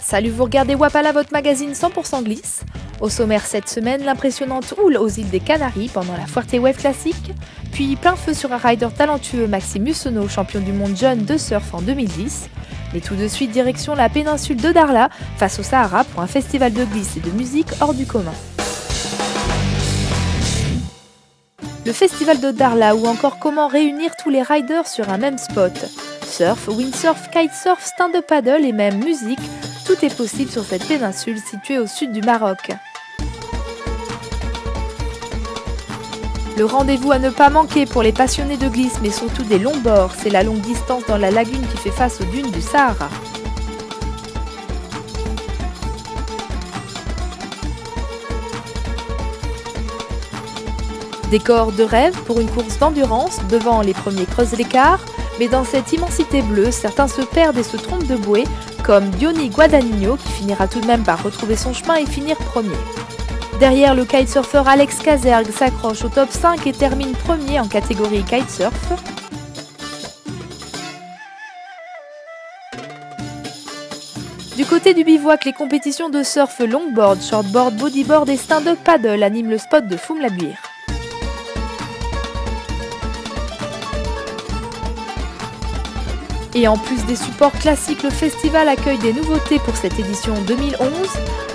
Salut, vous regardez Wapala, votre magazine 100% glisse. Au sommaire cette semaine, l'impressionnante houle aux îles des Canaries pendant la Fuerte Wave Classic, puis plein feu sur un rider talentueux Maxime Mussonneau, champion du monde jeune de surf en 2010. Mais tout de suite, direction la péninsule de Darla, face au Sahara, pour un festival de glisse et de musique hors du commun. Le festival de Darla, ou encore comment réunir tous les riders sur un même spot. Surf, windsurf, kitesurf, stand-up paddle et même musique, tout est possible sur cette péninsule située au sud du Maroc. Le rendez-vous à ne pas manquer pour les passionnés de glisse, mais surtout des longboards, c'est la longue distance dans la lagune qui fait face aux dunes du Sahara. Décor de rêve pour une course d'endurance, devant les premiers creusent l'écart, mais dans cette immensité bleue, certains se perdent et se trompent de bouée, comme Diony Guadagnino qui finira tout de même par retrouver son chemin et finir premier. Derrière, le kitesurfer Alex Kazerg s'accroche au top 5 et termine premier en catégorie kitesurf. Du côté du bivouac, les compétitions de surf, longboard, shortboard, bodyboard et stand-up paddle animent le spot de Foum-la-Buire. Et en plus des supports classiques, le festival accueille des nouveautés pour cette édition 2011,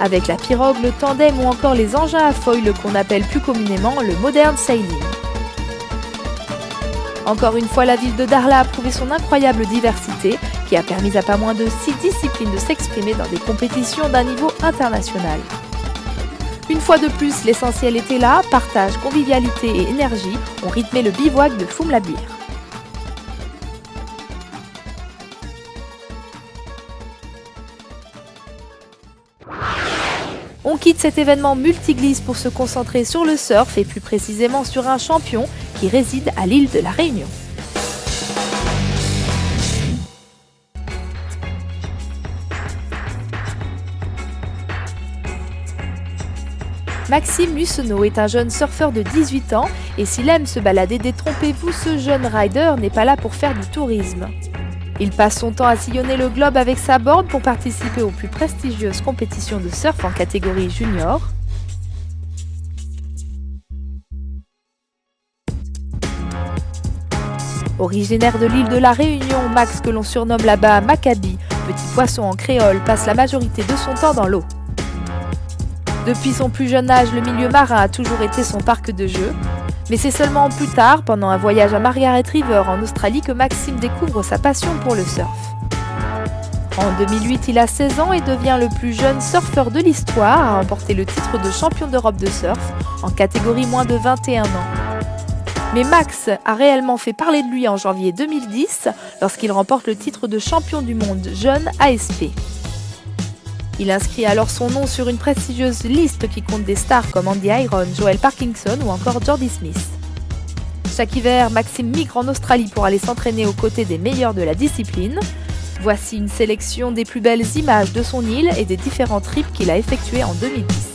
avec la pirogue, le tandem ou encore les engins à foil qu'on appelle plus communément le modern sailing. Encore une fois, la ville de Darla a prouvé son incroyable diversité, qui a permis à pas moins de 6 disciplines de s'exprimer dans des compétitions d'un niveau international. Une fois de plus, l'essentiel était là, partage, convivialité et énergie ont rythmé le bivouac de Foum-la-Buire. On quitte cet événement multiglisse pour se concentrer sur le surf et plus précisément sur un champion qui réside à l'île de la Réunion. Maxime Mussonneau est un jeune surfeur de 18 ans et s'il aime se balader, détrompez-vous, ce jeune rider n'est pas là pour faire du tourisme. Il passe son temps à sillonner le globe avec sa board pour participer aux plus prestigieuses compétitions de surf en catégorie junior. Originaire de l'île de la Réunion, Max, que l'on surnomme là-bas Maccabi, petit poisson en créole, passe la majorité de son temps dans l'eau. Depuis son plus jeune âge, le milieu marin a toujours été son parc de jeux. Mais c'est seulement plus tard, pendant un voyage à Margaret River en Australie, que Maxime découvre sa passion pour le surf. En 2008, il a 16 ans et devient le plus jeune surfeur de l'histoire à remporter le titre de champion d'Europe de surf en catégorie moins de 21 ans. Mais Max a réellement fait parler de lui en janvier 2010 lorsqu'il remporte le titre de champion du monde jeune ASP. Il inscrit alors son nom sur une prestigieuse liste qui compte des stars comme Andy Iron, Joel Parkinson ou encore Jordy Smith. Chaque hiver, Maxime migre en Australie pour aller s'entraîner aux côtés des meilleurs de la discipline. Voici une sélection des plus belles images de son île et des différents trips qu'il a effectués en 2010.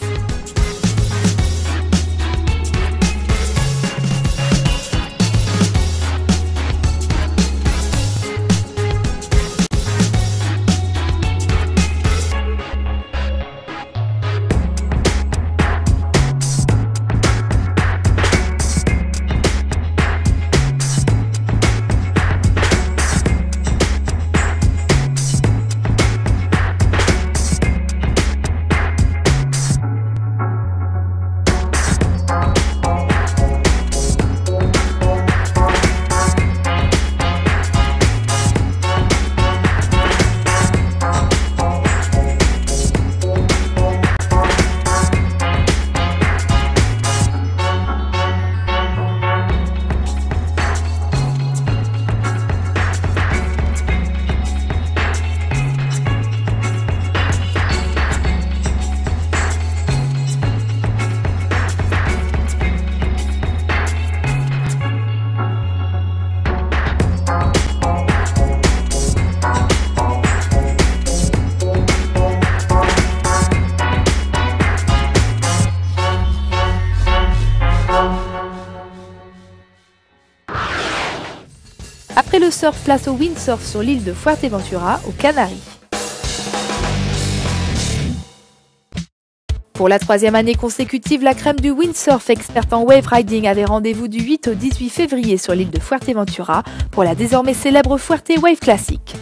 Après le surf, place au windsurf sur l'île de Fuerteventura, aux Canaries. Pour la troisième année consécutive, la crème du windsurf experte en wave riding avait rendez-vous du 8 au 18 février sur l'île de Fuerteventura pour la désormais célèbre Fuerte Wave Classic.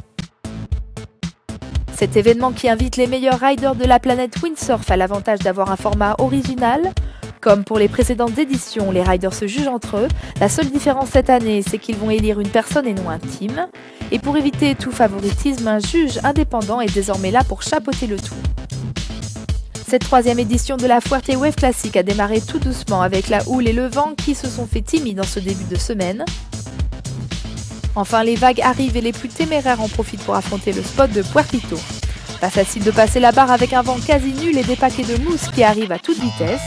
Cet événement qui invite les meilleurs riders de la planète windsurf a l'avantage d'avoir un format original. Comme pour les précédentes éditions, les riders se jugent entre eux. La seule différence cette année, c'est qu'ils vont élire une personne et non un team. Et pour éviter tout favoritisme, un juge indépendant est désormais là pour chapeauter le tout. Cette troisième édition de la Fuerte Wave Classic a démarré tout doucement avec la houle et le vent qui se sont fait timides en ce début de semaine. Enfin, les vagues arrivent et les plus téméraires en profitent pour affronter le spot de Puertito. Pas facile de passer la barre avec un vent quasi nul et des paquets de mousse qui arrivent à toute vitesse.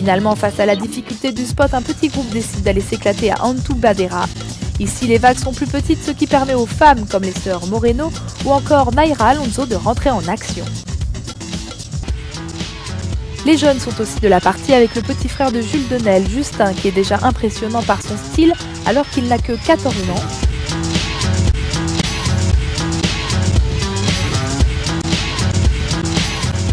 Finalement, face à la difficulté du spot, un petit groupe décide d'aller s'éclater à Antubadera. Ici, les vagues sont plus petites, ce qui permet aux femmes comme les sœurs Moreno ou encore Naira Alonso de rentrer en action. Les jeunes sont aussi de la partie avec le petit frère de Jules Denel, Justin, qui est déjà impressionnant par son style alors qu'il n'a que 14 ans.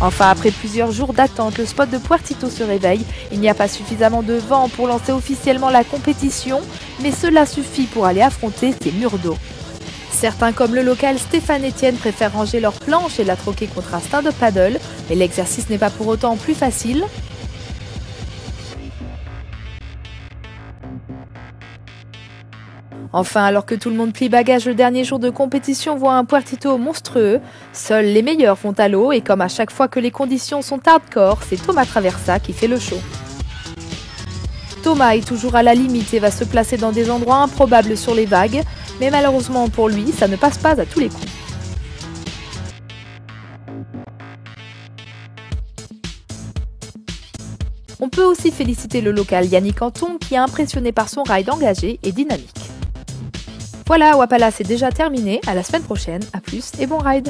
Enfin, après plusieurs jours d'attente, le spot de Puertito se réveille. Il n'y a pas suffisamment de vent pour lancer officiellement la compétition, mais cela suffit pour aller affronter ces murs d'eau. Certains, comme le local Stéphane Etienne, préfèrent ranger leur planche et la troquer contre un stand-up paddle, mais l'exercice n'est pas pour autant plus facile. Enfin, alors que tout le monde plie bagage le dernier jour de compétition voit un Puertito monstrueux, seuls les meilleurs vont à l'eau et comme à chaque fois que les conditions sont hardcore, c'est Thomas Traversa qui fait le show. Thomas est toujours à la limite et va se placer dans des endroits improbables sur les vagues, mais malheureusement pour lui, ça ne passe pas à tous les coups. On peut aussi féliciter le local Yannick Anton qui est impressionné par son ride engagé et dynamique. Voilà, Wapala c'est déjà terminé, à la semaine prochaine, à plus et bon ride!